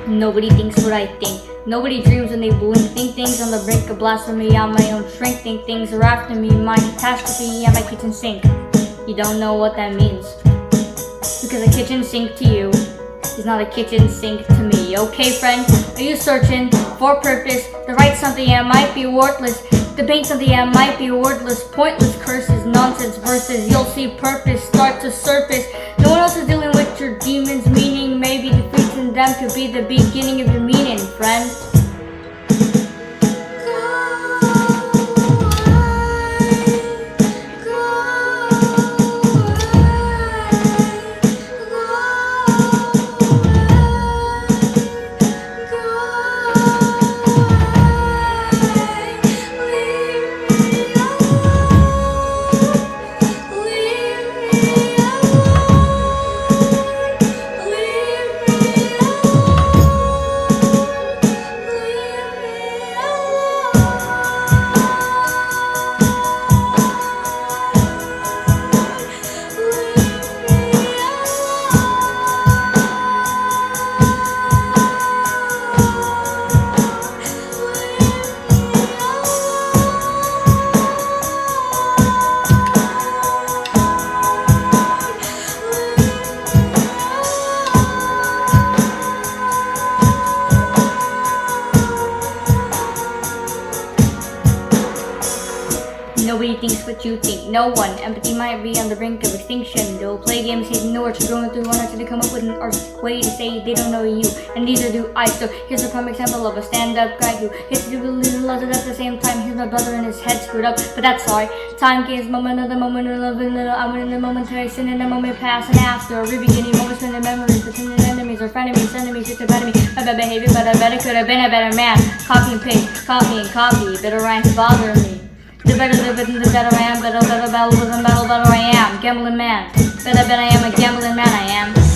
Nobody thinks what I think. Nobody dreams when they blink. Think things on the brink of blasphemy. On my own shrink. Think things are after me. My catastrophe and my kitchen sink. You don't know what that means. Because a kitchen sink to you is not a kitchen sink to me. Okay, friend? Are you searching for purpose? To write something that might be worthless. Debate something that might be wordless. Pointless curses, nonsense verses. You'll see purpose start to surface. No one else is dealing with your demons. Meaning maybe defeating them could be the beginning of your meaning, friend. Nobody thinks what you think, no one. Empathy might be on the brink of extinction. They'll play games, he's nowhere to going through one or two to come up with an artistic way to say they don't know you, and neither do I. So here's a prime example of a stand-up guy who hits to believe and loves it at the same time. Here's my brother and his head screwed up, but that's alright. Time gains moment of the moment of love and little I'm in the momentary sin in the moment past and after. A re-beginning moment spent in memories between enemies or frenemies, enemies, it's about me. My bad behavior, but I better could have been a better man. Copy and paste, copy and copy. Bitter rhymes bother me. The better I am, better I am. Gambling man. Bet I am a gambling man, I am.